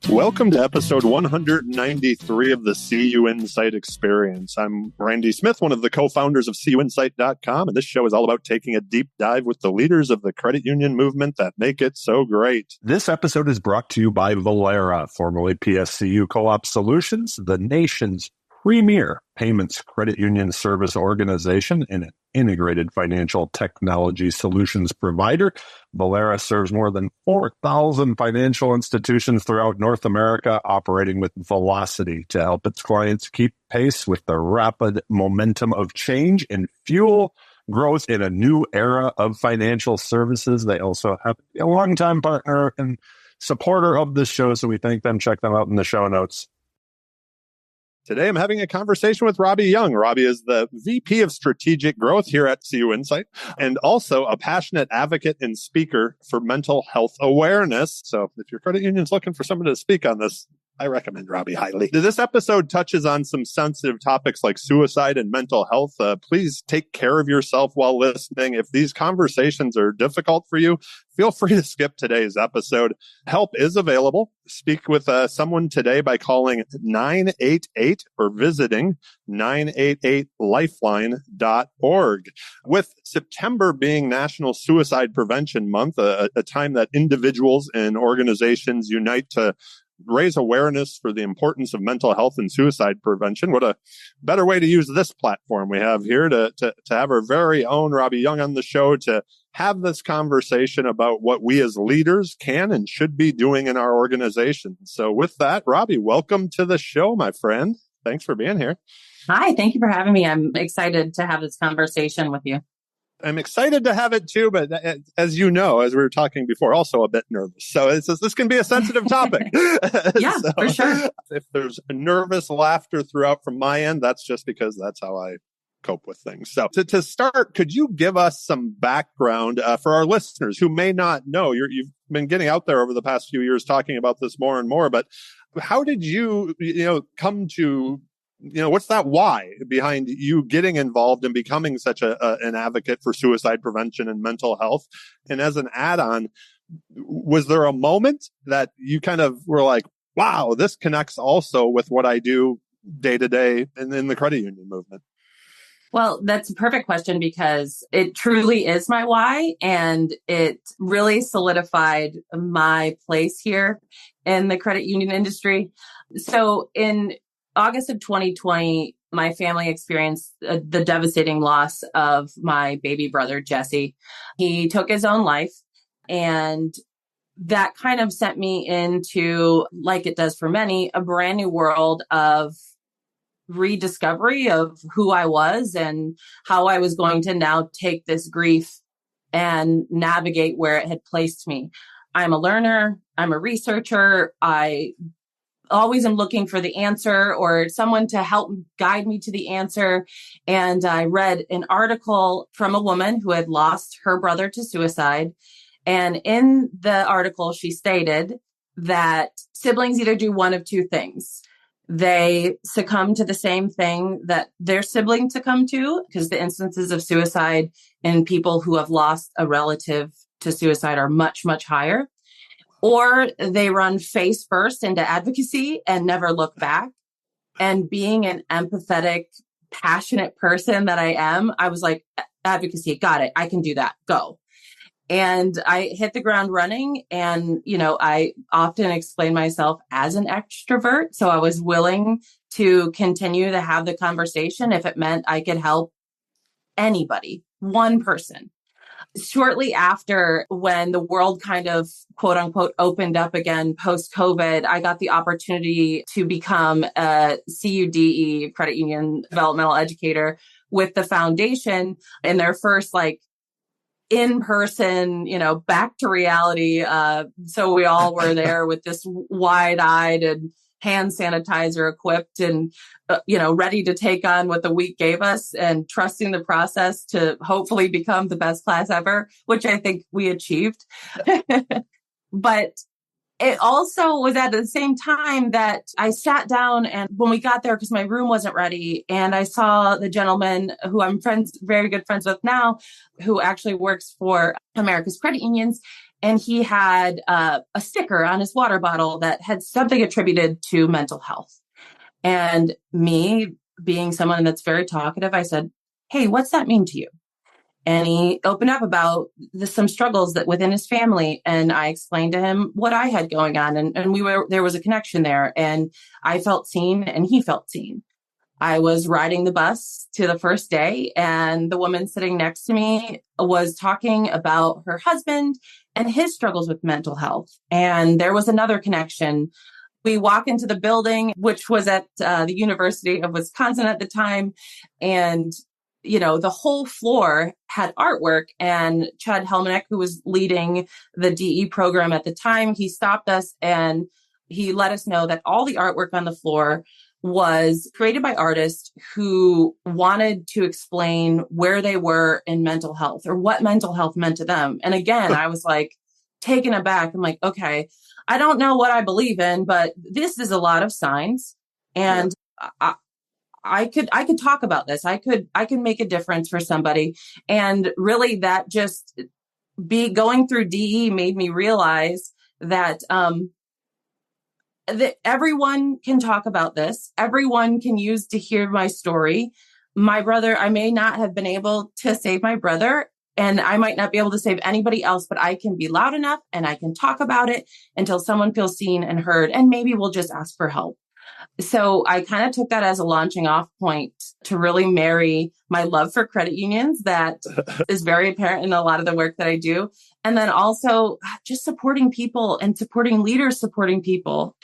Welcome to episode 193 of the CUInsight Experience. I'm Randy Smith, one of the co-founders of CUInsight.com, and this show is all about taking a deep dive with the leaders of the credit union movement that make it so great. This episode is brought to you by Velera, formerly PSCU Co-op Solutions, the nation's premier payments credit union service organization and an integrated financial technology solutions provider. Velera serves more than 4,000 financial institutions throughout North America, operating with velocity to help its clients keep pace with the rapid momentum of change and fuel growth in a new era of financial services. They also have a longtime partner and supporter of this show, so we thank them. Check them out in the show notes. Today, I'm having a conversation with Robbie Young. Robbie is the VP of Strategic Growth here at CUInsight and also a passionate advocate and speaker for mental health awareness. So if your credit union's looking for someone to speak on this, I recommend Robbie highly. This episode touches on some sensitive topics like suicide and mental health. Please take care of yourself while listening. If these conversations are difficult for you, feel free to skip today's episode. Help is available. Speak with someone today by calling 988 or visiting 988lifeline.org. With September being National Suicide Prevention Month, a time that individuals and organizations unite to raise awareness for the importance of mental health and suicide prevention. What a better way to use this platform we have here to have our very own Robbie Young on the show to have this conversation about what we as leaders can and should be doing in our organization. So with that, Robbie, welcome to the show, my friend. Thanks for being here. Hi, thank you for having me. I'm excited to have this conversation with you. I'm excited to have it too, but as you know, as we were talking before, also a bit nervous. So this can be a sensitive topic. Yeah, so, for sure. If there's nervous laughter throughout from my end, that's just because that's how I cope with things. So to start, could you give us some background for our listeners who may not know? You've been getting out there over the past few years talking about this more and more, but how did you come to what's that why behind you getting involved and becoming such an advocate for suicide prevention and mental health? And as an add-on, was there a moment that you kind of were like, wow, this connects also with what I do day to day in the credit union movement? Well, that's a perfect question because it truly is my why, and it really solidified my place here in the credit union industry. So in August of 2020, my family experienced the devastating loss of my baby brother, Jesse. He took his own life, and that kind of sent me into, like it does for many, a brand new world of rediscovery of who I was and how I was going to now take this grief and navigate where it had placed me. I'm a learner. I'm a researcher. I always am looking for the answer or someone to help guide me to the answer. And I read an article from a woman who had lost her brother to suicide. And in the article, she stated that siblings either do one of two things. They succumb to the same thing that their sibling succumbed to, because the instances of suicide in people who have lost a relative to suicide are much, much higher. Or they run face first into advocacy and never look back. And being an empathetic, passionate person that I am, I was like, advocacy, got it. I can do that. Go. And I hit the ground running. And, I often explain myself as an extrovert. So I was willing to continue to have the conversation if it meant I could help anybody, one person. Shortly after, when the world kind of quote unquote opened up again post-COVID, I got the opportunity to become a CUDE, credit union developmental educator, with the foundation in their first in person, back to reality. So we all were there with this wide-eyed and hand sanitizer equipped and, ready to take on what the week gave us and trusting the process to hopefully become the best class ever, which I think we achieved. But it also was at the same time that I sat down and when we got there, because my room wasn't ready, and I saw the gentleman who I'm very good friends with now, who actually works for America's Credit Unions. And he had a sticker on his water bottle that had something attributed to mental health. And me being someone that's very talkative, I said, "Hey, what's that mean to you?" And he opened up about some struggles that within his family. And I explained to him what I had going on. And there was a connection there. And I felt seen and he felt seen. I was riding the bus to the first day, and the woman sitting next to me was talking about her husband and his struggles with mental health. And there was another connection. We walk into the building, which was at the University of Wisconsin at the time. And, the whole floor had artwork. And Chad Helminick, who was leading the DE program at the time, he stopped us and he let us know that all the artwork on the floor was created by artists who wanted to explain where they were in mental health or what mental health meant to them. And again, I was like taken aback. I'm like, okay, I don't know what I believe in, but this is a lot of signs. And I could talk about this. I could make a difference for somebody. And really that just going through DE made me realize that, that everyone can talk about this. Everyone can use to hear my story. My brother, I may not have been able to save my brother, and I might not be able to save anybody else, but I can be loud enough and I can talk about it until someone feels seen and heard, and maybe we'll just ask for help. So I kind of took that as a launching off point to really marry my love for credit unions that is very apparent in a lot of the work that I do. And then also just supporting people and supporting leaders, supporting people.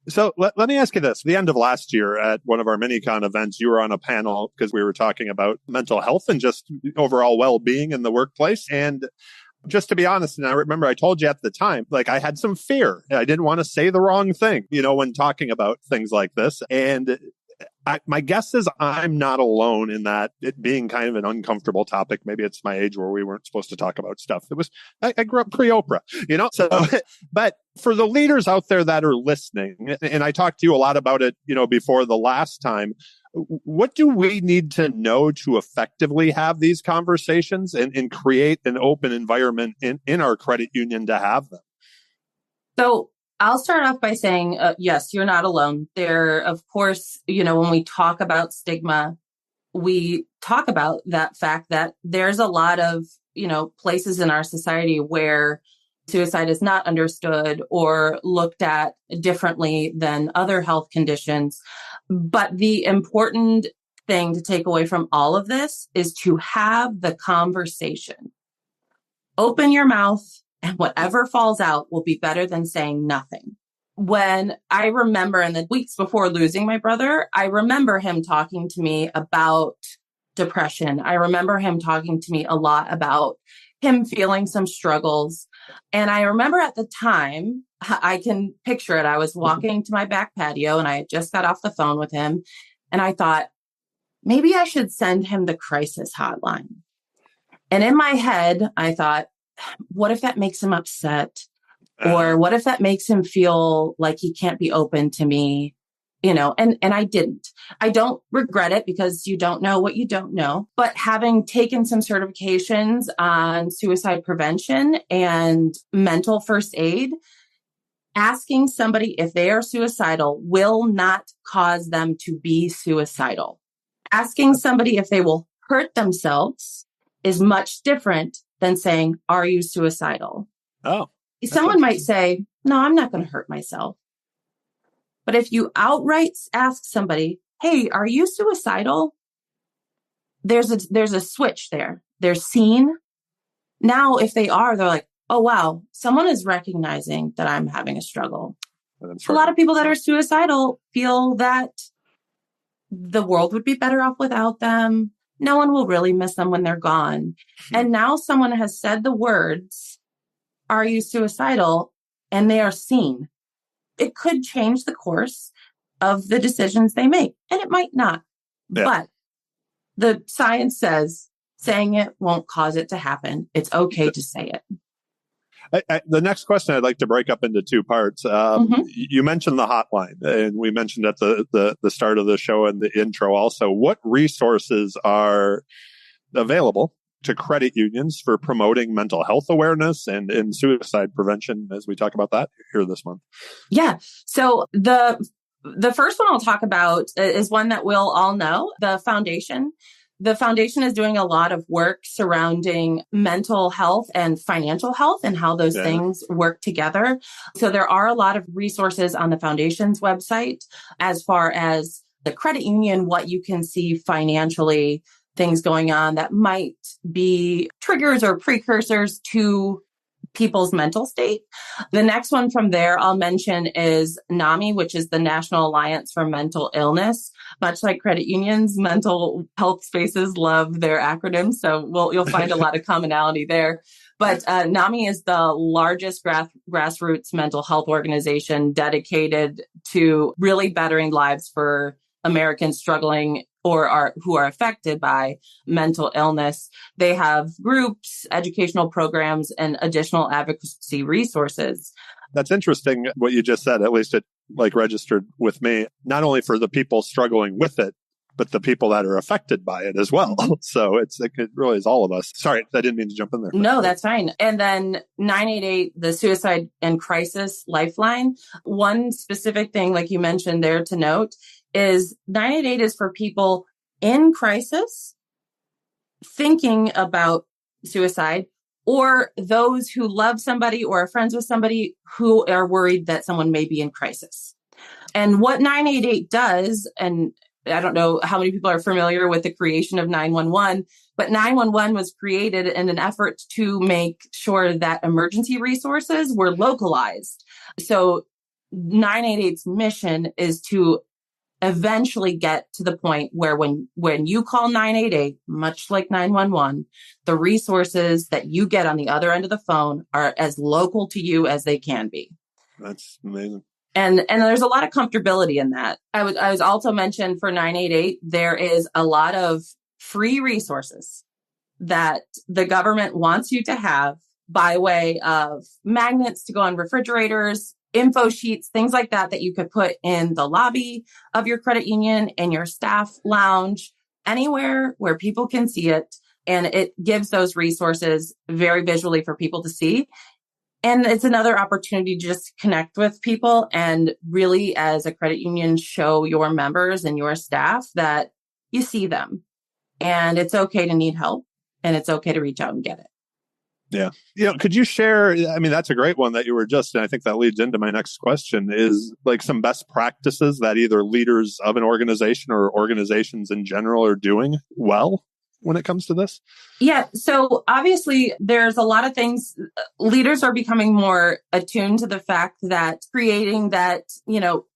So let me ask you this. The end of last year at one of our MiniCon events, you were on a panel because we were talking about mental health and just overall well-being in the workplace. And just to be honest, and I remember I told you at the time, like I had some fear. I didn't want to say the wrong thing, when talking about things like this. And my guess is I'm not alone in that, it being kind of an uncomfortable topic. Maybe it's my age where we weren't supposed to talk about stuff. I grew up pre-Oprah, so, but for the leaders out there that are listening, and I talked to you a lot about it, before the last time, what do we need to know to effectively have these conversations and create an open environment in our credit union to have them? So I'll start off by saying, yes, you're not alone. There, of course, when we talk about stigma, we talk about that fact that there's a lot of, places in our society where suicide is not understood or looked at differently than other health conditions. But the important thing to take away from all of this is to have the conversation. Open your mouth, and whatever falls out will be better than saying nothing. When I remember in the weeks before losing my brother, I remember him talking to me about depression. I remember him talking to me a lot about him feeling some struggles. And I remember at the time, I can picture it. I was walking to my back patio and I had just got off the phone with him. And I thought, maybe I should send him the crisis hotline. And in my head, I thought, what if that makes him upset? Or what if that makes him feel like he can't be open to me? And I didn't. I don't regret it because you don't know what you don't know. But having taken some certifications on suicide prevention and mental first aid, asking somebody if they are suicidal will not cause them to be suicidal. Asking somebody if they will hurt themselves is much different than saying, are you suicidal? Oh, someone might say, no, I'm not going to hurt myself. But if you outright ask somebody, hey, are you suicidal? There's a switch there. They're seen. Now, if they are, they're like, oh, wow, someone is recognizing that I'm having a struggle. A lot of people that are suicidal feel that the world would be better off without them. No one will really miss them when they're gone. And now someone has said the words, are you suicidal? And they are seen. It could change the course of the decisions they make. And it might not. Yeah. But the science says saying it won't cause it to happen. It's okay to say it. The next question I'd like to break up into two parts. You mentioned the hotline, and we mentioned at the start of the show and the intro also. What resources are available to credit unions for promoting mental health awareness and suicide prevention as we talk about that here this month? Yeah. So the first one I'll talk about is one that we'll all know, the foundation. The foundation is doing a lot of work surrounding mental health and financial health and how those things work together. So there are a lot of resources on the foundation's website as far as the credit union, what you can see financially, things going on that might be triggers or precursors to people's mental state. The next one from there I'll mention is NAMI, which is the National Alliance for Mental Illness. Much like credit unions, mental health spaces love their acronyms, so you'll find a lot of commonality there. But NAMI is the largest grassroots mental health organization dedicated to really bettering lives for Americans struggling or who are affected by mental illness. They have groups, educational programs, and additional advocacy resources. That's interesting what you just said. At least it registered with me, not only for the people struggling with it, but the people that are affected by it as well. So it really is all of us. Sorry, I didn't mean to jump in there. No, that's fine. And then 988, the Suicide and Crisis Lifeline. One specific thing, like you mentioned there to note, is 988 is for people in crisis thinking about suicide, or those who love somebody or are friends with somebody who are worried that someone may be in crisis. And what 988 does, and I don't know how many people are familiar with the creation of 911, but 911 was created in an effort to make sure that emergency resources were localized. So 988's mission is to eventually get to the point where when you call 988, much like 911, the resources that you get on the other end of the phone are as local to you as they can be. That's amazing. And there's a lot of comfortability in that. I was also mentioned for 988, there is a lot of free resources that the government wants you to have by way of magnets to go on refrigerators, info sheets, things like that you could put in the lobby of your credit union, in your staff lounge, anywhere where people can see it. And it gives those resources very visually for people to see. And it's another opportunity to just connect with people and really, as a credit union, show your members and your staff that you see them and it's okay to need help and it's okay to reach out and get it. Yeah. Could you share, that's a great one that you were just, and I think that leads into my next question, is like some best practices that either leaders of an organization or organizations in general are doing well when it comes to this? Yeah. So obviously there's a lot of things. Leaders are becoming more attuned to the fact that creating that,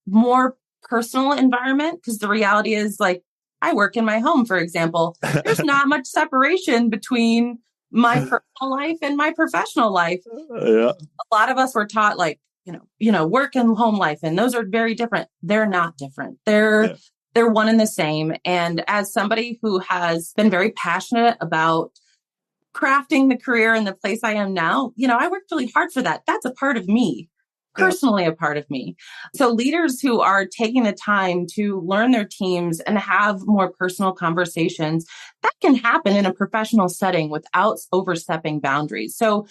more personal environment, because the reality is, like, I work in my home, for example, there's not much separation between my personal life and my professional life. Yeah. A lot of us were taught work and home life, and those are very different. They're not different. They're one and the same. And as somebody who has been very passionate about crafting the career and the place I am now, I worked really hard for that. That's a part of me, personally a part of me. So leaders who are taking the time to learn their teams and have more personal conversations, that can happen in a professional setting without overstepping boundaries. So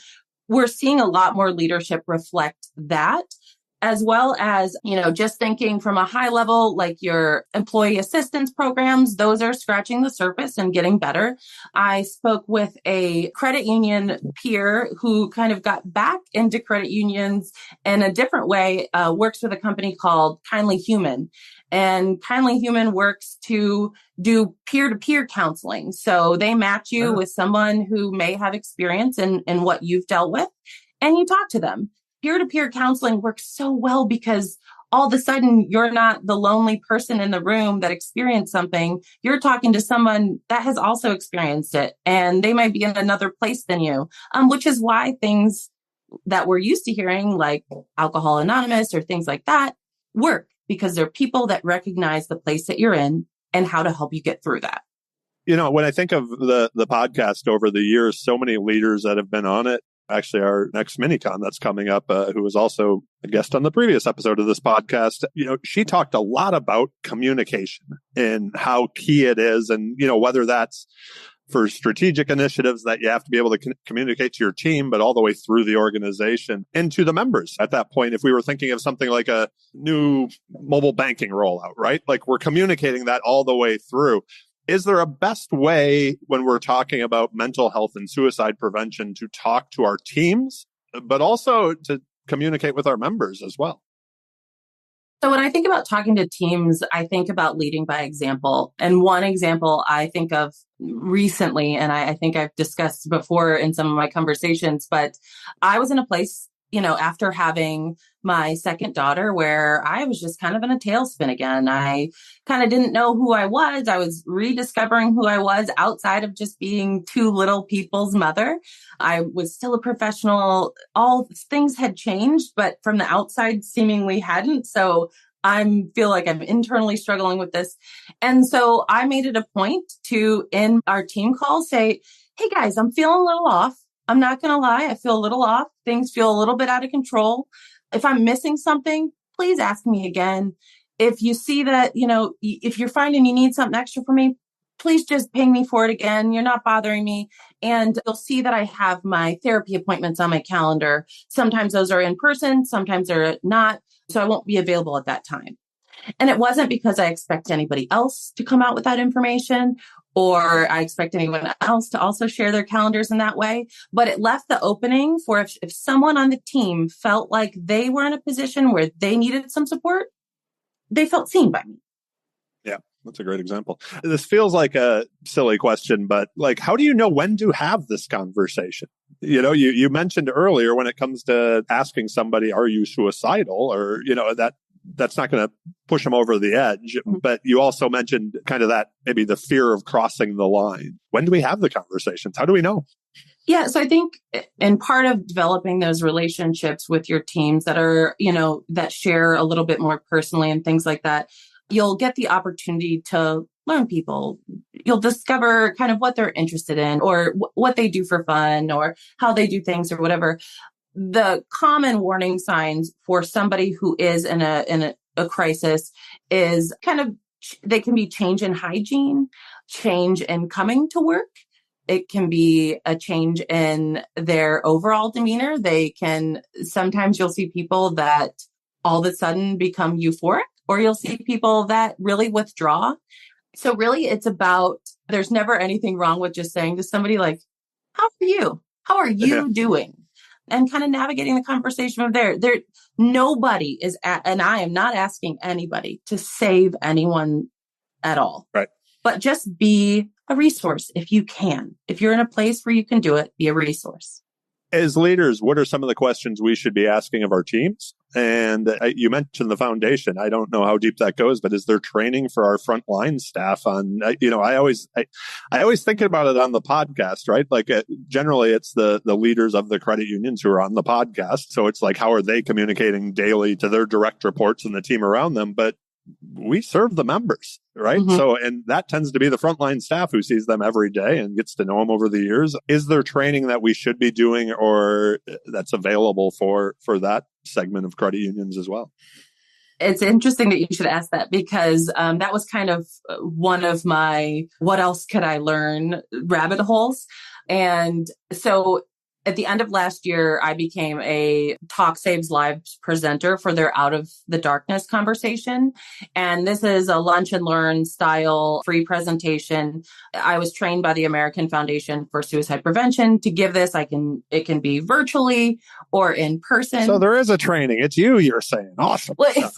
we're seeing a lot more leadership reflect that, as well as, just thinking from a high level, like your employee assistance programs, those are scratching the surface and getting better. I spoke with a credit union peer who kind of got back into credit unions in a different way, works with a company called Kindly Human. And Kindly Human works to do peer-to-peer counseling. So they match you with someone who may have experience in what you've dealt with, and you talk to them. Peer-to-peer counseling works so well because all of a sudden you're not the lonely person in the room that experienced something. You're talking to someone that has also experienced it, and they might be in another place than you, which is why things that we're used to hearing, like Alcohol Anonymous or things like that, work, because they're people that recognize the place that you're in and how to help you get through that. When I think of the podcast over the years, so many leaders that have been on it. Actually, our next minicon that's coming up, who was also a guest on the previous episode of this podcast, she talked a lot about communication and how key it is. And, whether that's for strategic initiatives that you have to be able to communicate to your team, but all the way through the organization and to the members. At that point, if we were thinking of something like a new mobile banking rollout, right? Like we're communicating that all the way through. Is there a best way when we're talking about mental health and suicide prevention to talk to our teams, but also to communicate with our members as well? So when I think about talking to teams, I think about leading by example. And one example I think of recently, and I think I've discussed before in some of my conversations, but I was in a place, after having my second daughter where I was just kind of in a tailspin again. I kind of didn't know who I was. I was rediscovering who I was outside of just being two little people's mother. I was still a professional. All things had changed, but from the outside seemingly hadn't. So I feel like I'm internally struggling with this. And so I made it a point to, in our team call, say, hey guys, I'm feeling a little off. I'm not going to lie. I feel a little off. Things feel a little bit out of control. If I'm missing something, please ask me again. If you see that, if you're finding you need something extra from me, please just ping me for it again. You're not bothering me. And you'll see that I have my therapy appointments on my calendar. Sometimes those are in person. Sometimes they're not. So I won't be available at that time. And it wasn't because I expect anybody else to come out with that information or I expect anyone else to also share their calendars in that way. But it left the opening for if someone on the team felt like they were in a position where they needed some support, they felt seen by me. Yeah, that's a great example. This feels like a silly question, but like, how do you know when to have this conversation? You mentioned earlier when it comes to asking somebody, are you suicidal? Or, that's not going to push them over the edge. But you also mentioned kind of that, maybe the fear of crossing the line. When do we have the conversations? How do we know? Yeah. So I think in part of developing those relationships with your teams that are, that share a little bit more personally and things like that, you'll get the opportunity to learn people. You'll discover kind of what they're interested in or what they do for fun or how they do things or whatever. The common warning signs for somebody who is in a crisis is kind of, they can be change in hygiene, change in coming to work. It can be a change in their overall demeanor. Sometimes you'll see people that all of a sudden become euphoric, or you'll see people that really withdraw. So really it's about, there's never anything wrong with just saying to somebody like, how are you? How are you doing? And kind of navigating the conversation from there. Nobody is and I am not asking anybody to save anyone at all. Right. But just be a resource if you can. If you're in a place where you can do it, be a resource. As leaders, what are some of the questions we should be asking of our teams? And you mentioned the foundation. I don't know how deep that goes, but is there training for our frontline staff on, I always think about it on the podcast, right? Like generally it's the leaders of the credit unions who are on the podcast. So it's like, how are they communicating daily to their direct reports and the team around them? But we serve the members, right? Mm-hmm. So, and that tends to be the frontline staff who sees them every day and gets to know them over the years. Is there training that we should be doing or that's available for that segment of credit unions as well? It's interesting that you should ask that because that was kind of one of my, what else could I learn rabbit holes. And so at the end of last year, I became a Talk Saves Lives presenter for their Out of the Darkness conversation. And this is a lunch and learn style free presentation. I was trained by the American Foundation for Suicide Prevention to give this. It can be virtually or in person. So there is a training. It's you're saying. Awesome. Well,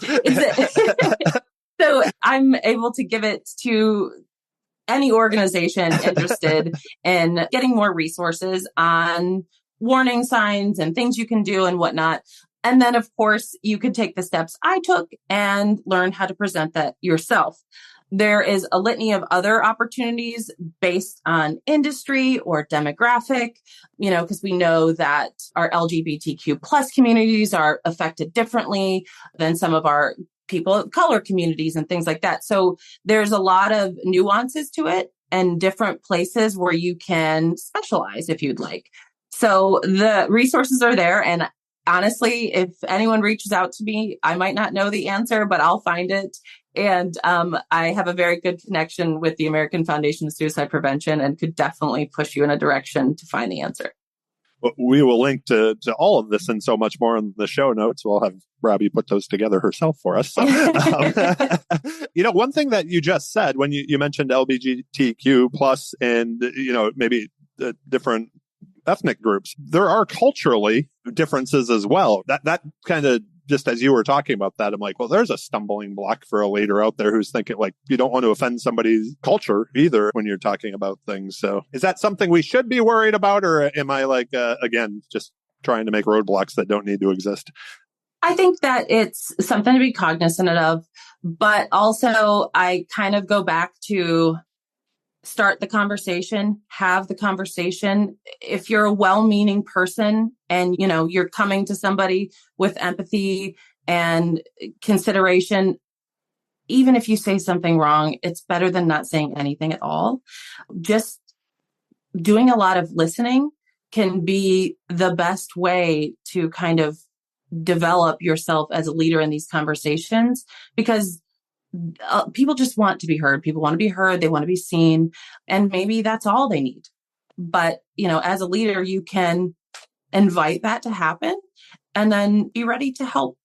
so I'm able to give it to any organization interested in getting more resources on warning signs and things you can do and whatnot. And then, of course, you could take the steps I took and learn how to present that yourself. There is a litany of other opportunities based on industry or demographic, because we know that our LGBTQ plus communities are affected differently than some of our people of color communities and things like that. So there's a lot of nuances to it and different places where you can specialize if you'd like. So the resources are there. And honestly, if anyone reaches out to me, I might not know the answer, but I'll find it. And I have a very good connection with the American Foundation of Suicide Prevention and could definitely push you in a direction to find the answer. We will link to all of this and so much more in the show notes. We'll have Robbie put those together herself for us. So, one thing that you just said when you mentioned LGBTQ plus and, maybe different ethnic groups, there are culturally differences as well. That kind of, just as you were talking about that, I'm like, well, there's a stumbling block for a leader out there who's thinking like, you don't want to offend somebody's culture either when you're talking about things. So is that something we should be worried about? Or am I like, again, just trying to make roadblocks that don't need to exist? I think that it's something to be cognizant of, but also I kind of go back to start the conversation, have the conversation. If you're a well-meaning person and, you're coming to somebody with empathy and consideration, even if you say something wrong, it's better than not saying anything at all. Just doing a lot of listening can be the best way to kind of develop yourself as a leader in these conversations, because people just want to be heard. People want to be heard. They want to be seen. And maybe that's all they need. But, as a leader, you can invite that to happen and then be ready to help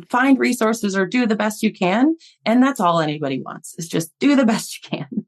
find resources or do the best you can. And that's all anybody wants, is just do the best you can.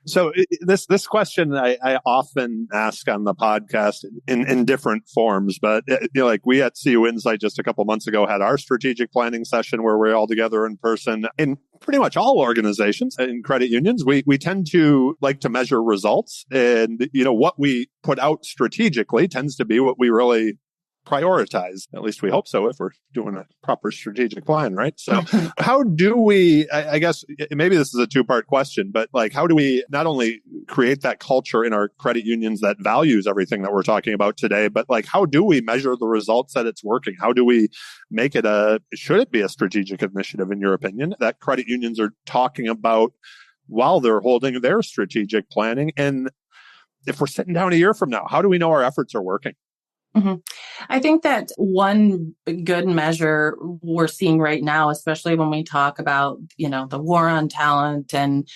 So this question I often ask on the podcast in different forms, but like we at CUInsight just a couple months ago had our strategic planning session where we're all together in person. In pretty much all organizations and credit unions, we tend to like to measure results, and what we put out strategically tends to be what we really prioritize. At least we hope so if we're doing a proper strategic plan, right? So how do we, I guess, maybe this is a two-part question, but like, how do we not only create that culture in our credit unions that values everything that we're talking about today, but like, how do we measure the results that it's working? How do we make it should it be a strategic initiative, in your opinion, that credit unions are talking about while they're holding their strategic planning? And if we're sitting down a year from now, how do we know our efforts are working? Mm-hmm. I think that one good measure we're seeing right now, especially when we talk about, the war on talent and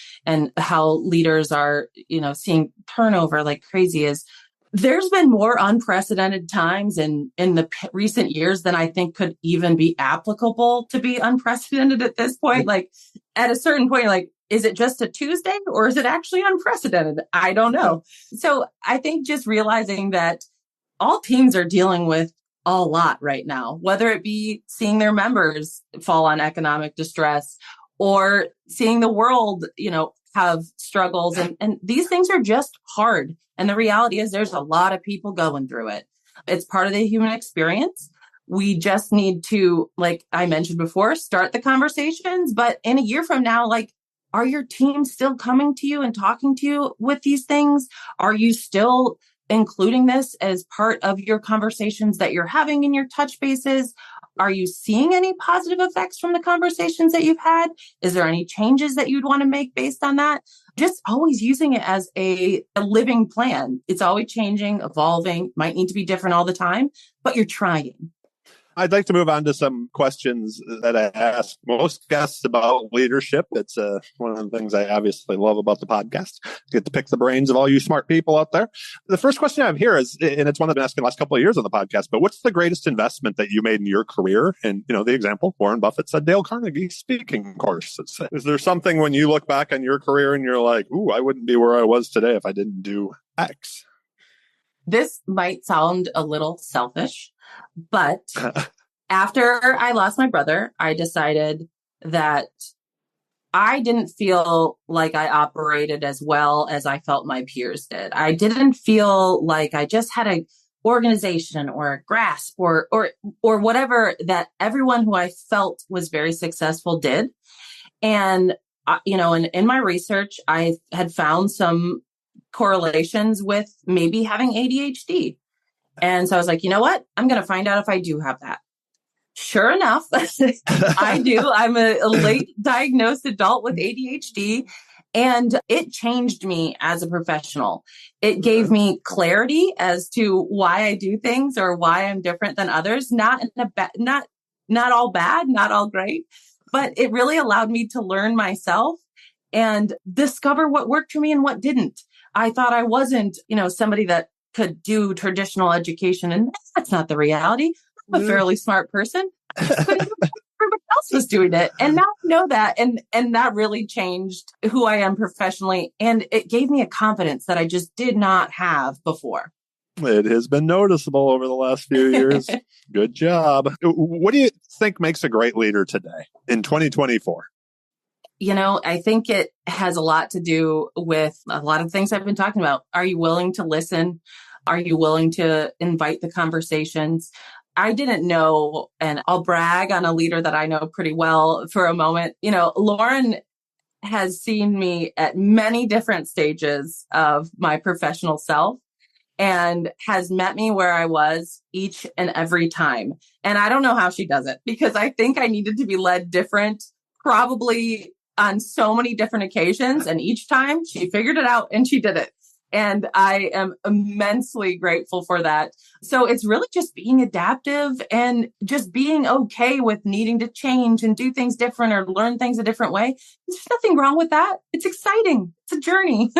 how leaders are, seeing turnover like crazy, is there's been more unprecedented times in the recent years than I think could even be applicable to be unprecedented at this point. Like at a certain point, like, is it just a Tuesday or is it actually unprecedented? I don't know. So I think just realizing that all teams are dealing with a lot right now, whether it be seeing their members fall on economic distress or seeing the world, have struggles. And these things are just hard. And the reality is there's a lot of people going through it. It's part of the human experience. We just need to, like I mentioned before, start the conversations. But in a year from now, like, are your teams still coming to you and talking to you with these things? Are you still including this as part of your conversations that you're having in your touch bases? Are you seeing any positive effects from the conversations that you've had? Is there any changes that you'd want to make based on that? Just always using it as a living plan. It's always changing, evolving, might need to be different all the time, but you're trying. I'd like to move on to some questions that I ask most guests about leadership. It's one of the things I obviously love about the podcast. I get to pick the brains of all you smart people out there. The first question I have here is, and it's one I've been asking the last couple of years on the podcast, but what's the greatest investment that you made in your career? And, the example, Warren Buffett said Dale Carnegie speaking course. Is there something when you look back on your career and you're like, ooh, I wouldn't be where I was today if I didn't do X? This might sound a little selfish, but after I lost my brother, I decided that I didn't feel like I operated as well as I felt my peers did. I didn't feel like I just had a organization or a grasp or whatever that everyone who I felt was very successful did. And, in my research, I had found some correlations with maybe having ADHD. And so I was like, you know what? I'm going to find out if I do have that. Sure enough, I do. I'm a late diagnosed adult with ADHD. And it changed me as a professional. It gave me clarity as to why I do things or why I'm different than others. Not in a not all bad, not all great, but it really allowed me to learn myself and discover what worked for me and what didn't. I thought I wasn't, somebody that could do traditional education, and that's not the reality. I'm a fairly smart person. I just couldn't do it. Everybody else was doing it. And now I know that. And that really changed who I am professionally. And it gave me a confidence that I just did not have before. It has been noticeable over the last few years. Good job. What do you think makes a great leader today in 2024? I think it has a lot to do with a lot of things I've been talking about. Are you willing to listen? Are you willing to invite the conversations? I didn't know, and I'll brag on a leader that I know pretty well for a moment. Lauren has seen me at many different stages of my professional self and has met me where I was each and every time. And I don't know how she does it, because I think I needed to be led different, probably on so many different occasions. And each time she figured it out and she did it. And I am immensely grateful for that. So it's really just being adaptive and just being okay with needing to change and do things different or learn things a different way. There's nothing wrong with that. It's exciting. It's a journey.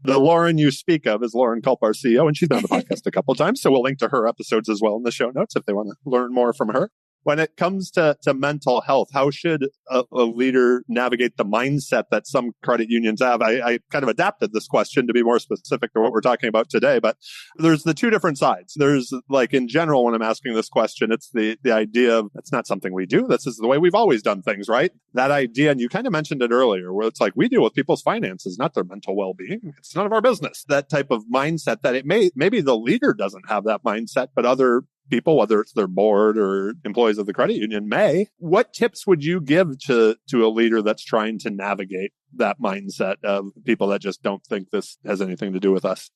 The Lauren you speak of is Lauren Culp, our CEO, and she's been on the podcast a couple of times. So we'll link to her episodes as well in the show notes if they want to learn more from her. When it comes to mental health, how should a leader navigate the mindset that some credit unions have? I kind of adapted this question to be more specific to what we're talking about today, but there's the two different sides. There's, like, in general, when I'm asking this question, it's the idea of it's not something we do. This is the way we've always done things, right? That idea, and you kind of mentioned it earlier, where it's like we deal with people's finances, not their mental well-being. It's none of our business. That type of mindset that maybe the leader doesn't have that mindset, but other people, whether it's their board or employees of the credit union, may. What tips would you give to a leader that's trying to navigate that mindset of people that just don't think this has anything to do with us?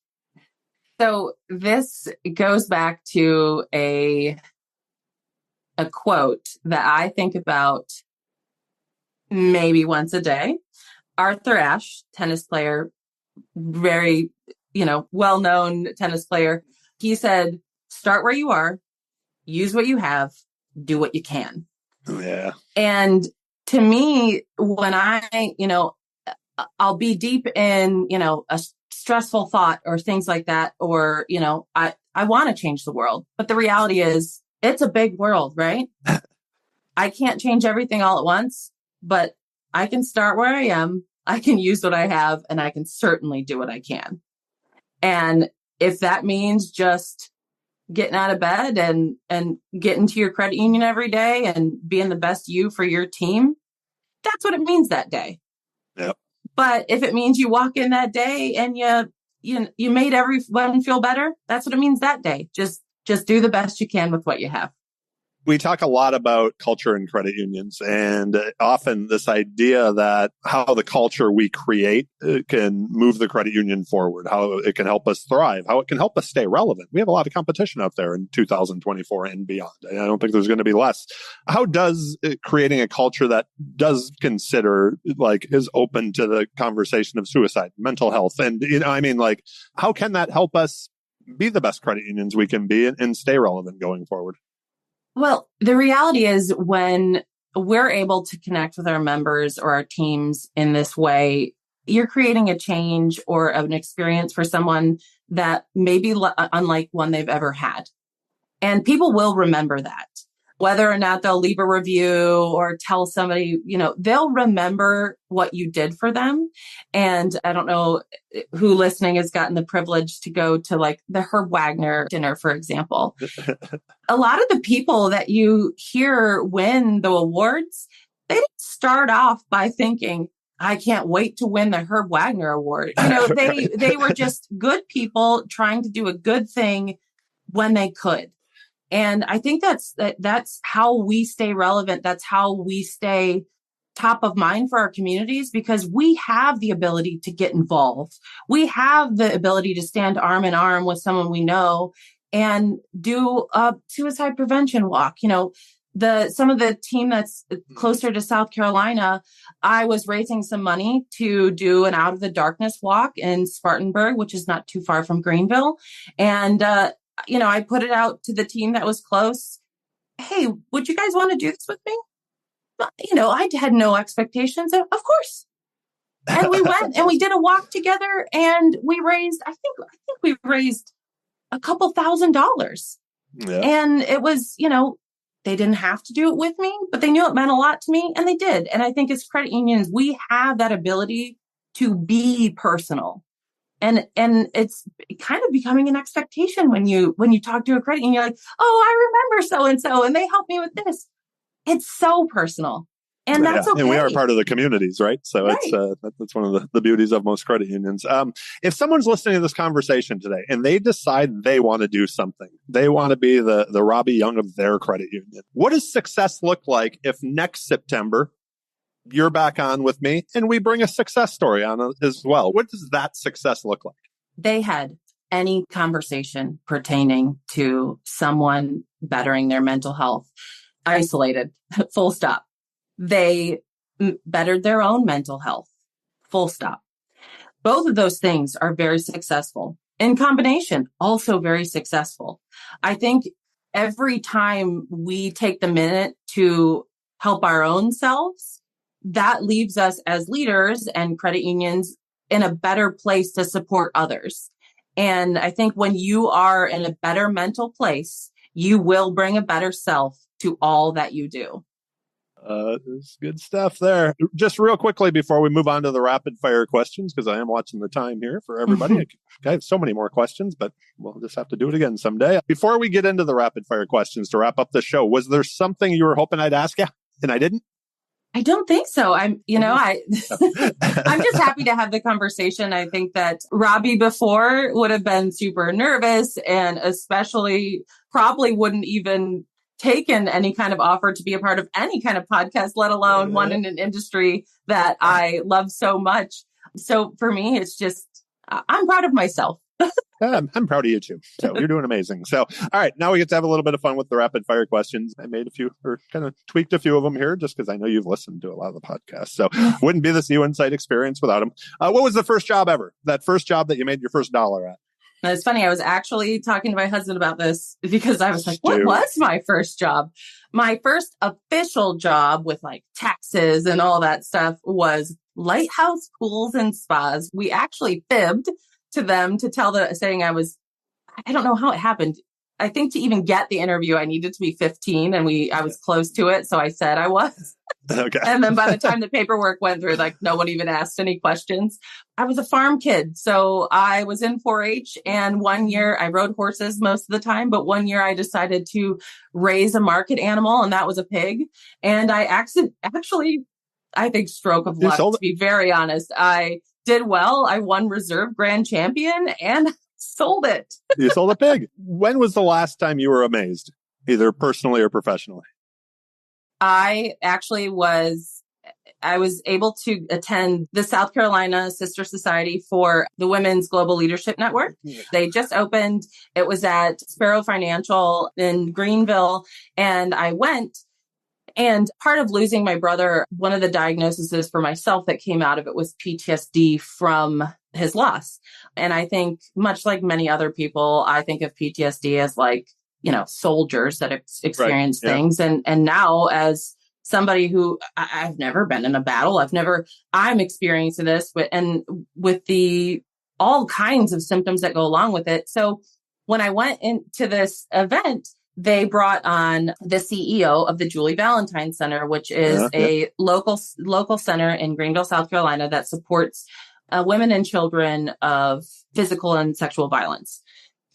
So this goes back to a quote that I think about maybe once a day. Arthur Ashe, tennis player, very, well-known tennis player. He said, start where you are, use what you have, do what you can. Yeah. And to me, when I'll be deep in, a stressful thought or things like that, or, I want to change the world. But the reality is it's a big world, right? I can't change everything all at once, but I can start where I am. I can use what I have, and I can certainly do what I can. And if that means just getting out of bed and getting to your credit union every day and being the best you for your team, that's what it means that day. Yep. But if it means you walk in that day and you made everyone feel better, that's what it means that day. Just do the best you can with what you have. We talk a lot about culture in credit unions, and often this idea that how the culture we create can move the credit union forward, how it can help us thrive, how it can help us stay relevant. We have a lot of competition out there in 2024 and beyond. And I don't think there's going to be less. How does creating a culture that does consider, is open to the conversation of suicide, mental health, and, how can that help us be the best credit unions we can be and stay relevant going forward? Well, the reality is when we're able to connect with our members or our teams in this way, you're creating a change or an experience for someone that may be unlike one they've ever had. And people will remember that. Whether or not they'll leave a review or tell somebody, they'll remember what you did for them. And I don't know who listening has gotten the privilege to go to the Herb Wagner dinner, for example. A lot of the people that you hear win the awards, they didn't start off by thinking, I can't wait to win the Herb Wagner Award. They were just good people trying to do a good thing when they could. And I think that's how we stay relevant. That's how we stay top of mind for our communities, because we have the ability to get involved. We have the ability to stand arm in arm with someone we know and do a suicide prevention walk. some of the team that's closer to South Carolina, I was raising some money to do an Out of the Darkness walk in Spartanburg, which is not too far from Greenville. And, I put it out to the team that was close. Hey, would you guys want to do this with me? I had no expectations. Of course. And we went and we did a walk together and we raised, I think we raised a couple $1,000. Yeah. And it was, they didn't have to do it with me, but they knew it meant a lot to me and they did. And I think as credit unions, we have that ability to be personal. And it's kind of becoming an expectation when you talk to a credit union, you're like, oh, I remember so-and-so and they helped me with this. It's so personal. And that's okay. And we are part of the communities, right? So right. That's one of the beauties of most credit unions. If someone's listening to this conversation today and they decide they want to do something, they want to be the Robbie Young of their credit union, what does success look like if next September you're back on with me and we bring a success story on as well? What does that success look like? They had any conversation pertaining to someone bettering their mental health, isolated, full stop. They bettered their own mental health, full stop. Both of those things are very successful. In combination, also very successful. I think every time we take the minute to help our own selves, that leaves us as leaders and credit unions in a better place to support others. And I think when you are in a better mental place, you will bring a better self to all that you do. There's good stuff there. Just real quickly before we move on to the rapid fire questions, because I am watching the time here for everybody. I have so many more questions, but we'll just have to do it again someday. Before we get into the rapid fire questions to wrap up the show, was there something you were hoping I'd ask you and I didn't? I don't think so. I'm just happy to have the conversation. I think that Robbie before would have been super nervous and especially probably wouldn't even taken any kind of offer to be a part of any kind of podcast, let alone one in an industry that I love so much. So for me, it's just, I'm proud of myself. I'm proud of you too. So you're doing amazing. So, all right, now we get to have a little bit of fun with the rapid fire questions. I made a few or kind of tweaked a few of them here just because I know you've listened to a lot of the podcasts. So wouldn't be the CUInsight Experience without them. What was the first job ever? That first job that you made your first dollar at? And it's funny. I was actually talking to my husband about this because I was like, what was my first job? My first official job with like taxes and all that stuff was Lighthouse Pools and Spas. We actually fibbed to them to tell saying I don't know how it happened. I think to even get the interview, I needed to be 15 and I was close to it. So I said I was. Okay. And then by the time the paperwork went through, like no one even asked any questions. I was a farm kid. So I was in 4-H and one year I rode horses most of the time, but one year I decided to raise a market animal and that was a pig. And I actually, I think stroke of luck, to be very honest. I did well. I won reserve grand champion and sold it. You sold a pig. When was the last time you were amazed, either personally or professionally? I was able to attend the South Carolina Sister Society for the Women's Global Leadership Network. They just opened. It was at Sparrow Financial in Greenville. And I went. And part of losing my brother, one of the diagnoses for myself that came out of it was PTSD from his loss. And I think much like many other people, I think of PTSD as like, soldiers that experience things. And now as somebody who I've never been in a battle, I'm experiencing this, and with the all kinds of symptoms that go along with it. So when I went into this event, they brought on the CEO of the Julie Valentine Center, which is a local center in Greenville, South Carolina that supports women and children of physical and sexual violence.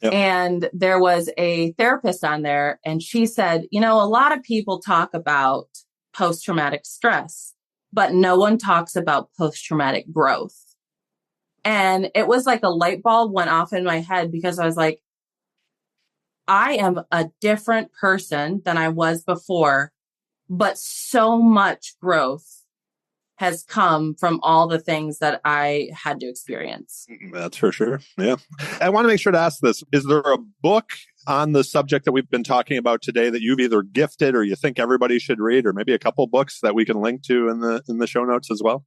Yep. And there was a therapist on there and she said, a lot of people talk about post-traumatic stress, but no one talks about post-traumatic growth. And it was like a light bulb went off in my head because I was like, I am a different person than I was before, but so much growth has come from all the things that I had to experience. That's for sure. Yeah. I want to make sure to ask this. Is there a book on the subject that we've been talking about today that you've either gifted or you think everybody should read, or maybe a couple books that we can link to in the show notes as well?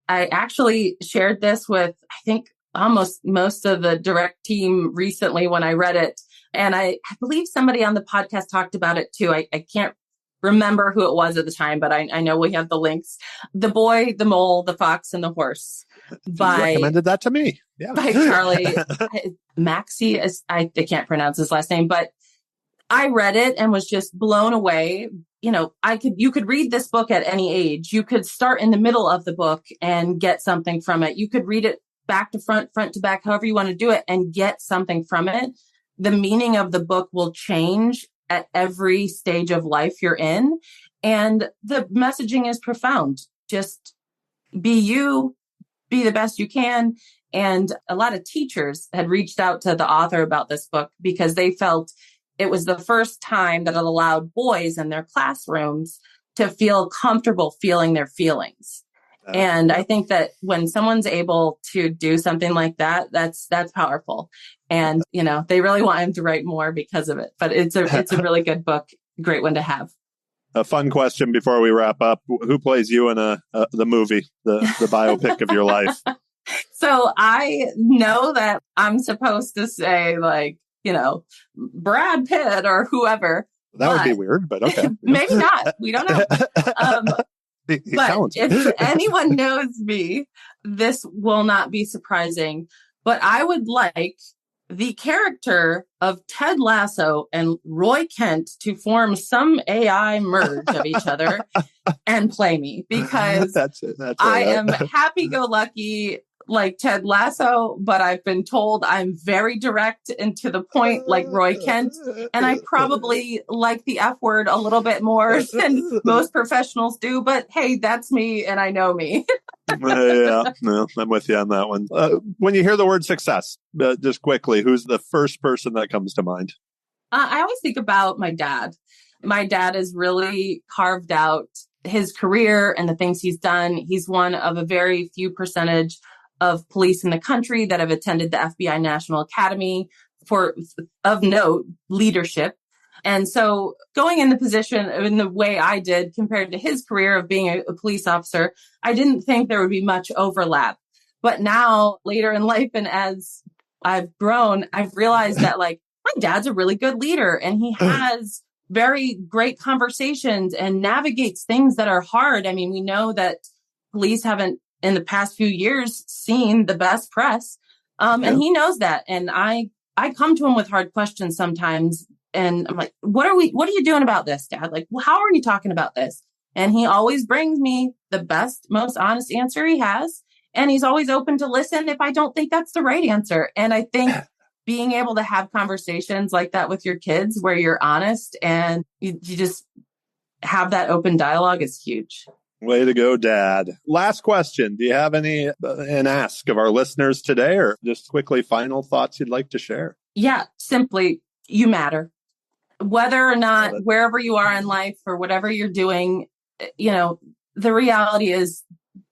I actually shared this with, I think, almost most of the direct team recently when I read it. And I believe somebody on the podcast talked about it too. I can't remember who it was at the time, but I know we have the links. The Boy, the Mole, the Fox, and the Horse. You recommended that to me. Yeah. By Charlie Maxey. I can't pronounce his last name, but I read it and was just blown away. You could read this book at any age. You could start in the middle of the book and get something from it. You could read it back to front to back, however you want to do it, and get something from it. The meaning of the book will change at every stage of life you're in. And the messaging is profound. Just be you, be the best you can. And a lot of teachers had reached out to the author about this book because they felt it was the first time that it allowed boys in their classrooms to feel comfortable feeling their feelings. And I think that when someone's able to do something like that, that's powerful. And, they really want him to write more because of it. But it's a really good book. Great one to have. A fun question before we wrap up. Who plays you in the movie, the biopic of your life? So I know that I'm supposed to say Brad Pitt or whoever. That would be weird, but okay. Maybe not. We don't know. But if anyone knows me, this will not be surprising. But I would like the character of Ted Lasso and Roy Kent to form some AI merge of each other and play me, because I am happy-go-lucky like Ted Lasso, but I've been told I'm very direct and to the point like Roy Kent. And I probably like the F word a little bit more than most professionals do. But hey, that's me and I know me. Yeah, no, I'm with you on that one. When you hear the word success, just quickly, who's the first person that comes to mind? I always think about my dad. My dad has really carved out his career and the things he's done. He's one of a very few percentage of police in the country that have attended the FBI National Academy for, of note, leadership. And so going in the position in the way I did compared to his career of being a police officer, I didn't think there would be much overlap. But now later in life, and as I've grown, I've realized that my dad's a really good leader and he has very great conversations and navigates things that are hard. I mean, we know that police haven't in the past few years seen the best press. And he knows that. And I come to him with hard questions sometimes. And I'm like, what are you doing about this, Dad? How are you talking about this? And he always brings me the best, most honest answer he has. And he's always open to listen if I don't think that's the right answer. And I think being able to have conversations like that with your kids where you're honest and you just have that open dialogue is huge. Way to go, Dad. Last question. Do you have an ask of our listeners today, or just quickly final thoughts you'd like to share? Yeah, simply, you matter. Whether or not, wherever you are in life or whatever you're doing, the reality is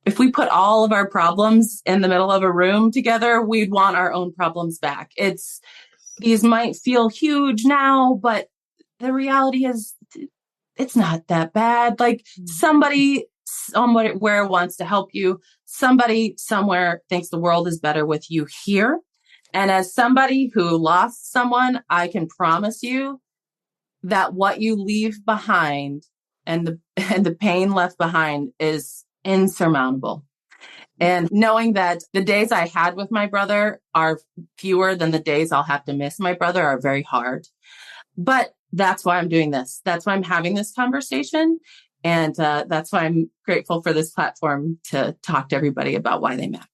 if we put all of our problems in the middle of a room together, we'd want our own problems back. These might feel huge now, but the reality is it's not that bad. Somebody somewhere wants to help you. Somebody somewhere thinks the world is better with you here. And as somebody who lost someone, I can promise you that what you leave behind and the pain left behind is insurmountable. And knowing that the days I had with my brother are fewer than the days I'll have to miss my brother are very hard. But that's why I'm doing this. That's why I'm having this conversation. And that's why I'm grateful for this platform to talk to everybody about why they matter.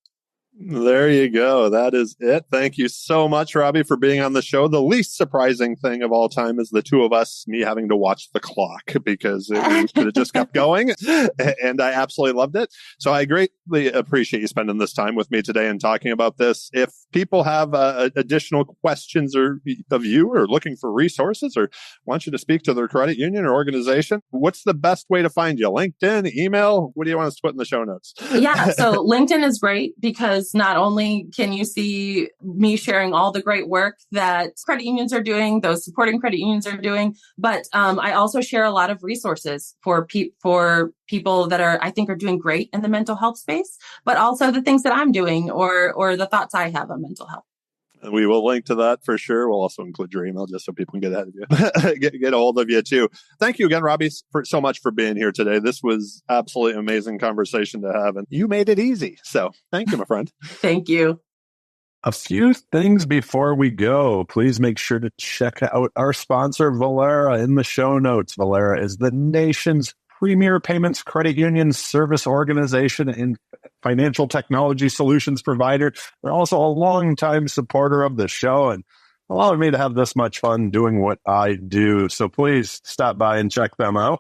There you go. That is it. Thank you so much, Robbie, for being on the show. The least surprising thing of all time is the two of us, me having to watch the clock because it could have just kept going. And I absolutely loved it. So I greatly appreciate you spending this time with me today and talking about this. If people have additional questions of you or looking for resources or want you to speak to their credit union or organization, what's the best way to find you? LinkedIn, email? What do you want us to put in the show notes? Yeah. So LinkedIn is great because because not only can you see me sharing all the great work that credit unions are doing, those supporting credit unions are doing, but I also share a lot of resources for people that I think are doing great in the mental health space, but also the things that I'm doing or the thoughts I have on mental health. And we will link to that for sure. We'll also include your email just so people can get ahead of you, get a hold of you too. Thank you again, Robbie, so much for being here today. This was absolutely amazing conversation to have, and you made it easy. So thank you, my friend. Thank you. A few things before we go. Please make sure to check out our sponsor, Velera, in the show notes. Velera is the nation's premier payments credit union service organization and financial technology solutions provider. They're also a longtime supporter of the show and allowing me to have this much fun doing what I do. So please stop by and check them out.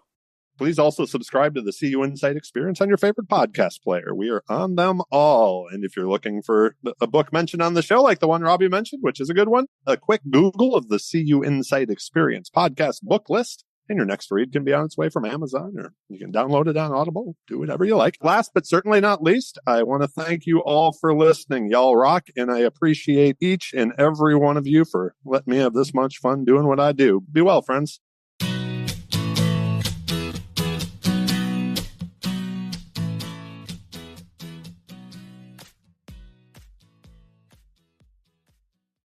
Please also subscribe to the CUInsight Experience on your favorite podcast player. We are on them all. And if you're looking for a book mentioned on the show, like the one Robbie mentioned, which is a good one, a quick Google of the CUInsight Experience podcast book list, and your next read can be on its way from Amazon, or you can download it on Audible. Do whatever you like. Last but certainly not least, I want to thank you all for listening. Y'all rock, and I appreciate each and every one of you for letting me have this much fun doing what I do. Be well, friends.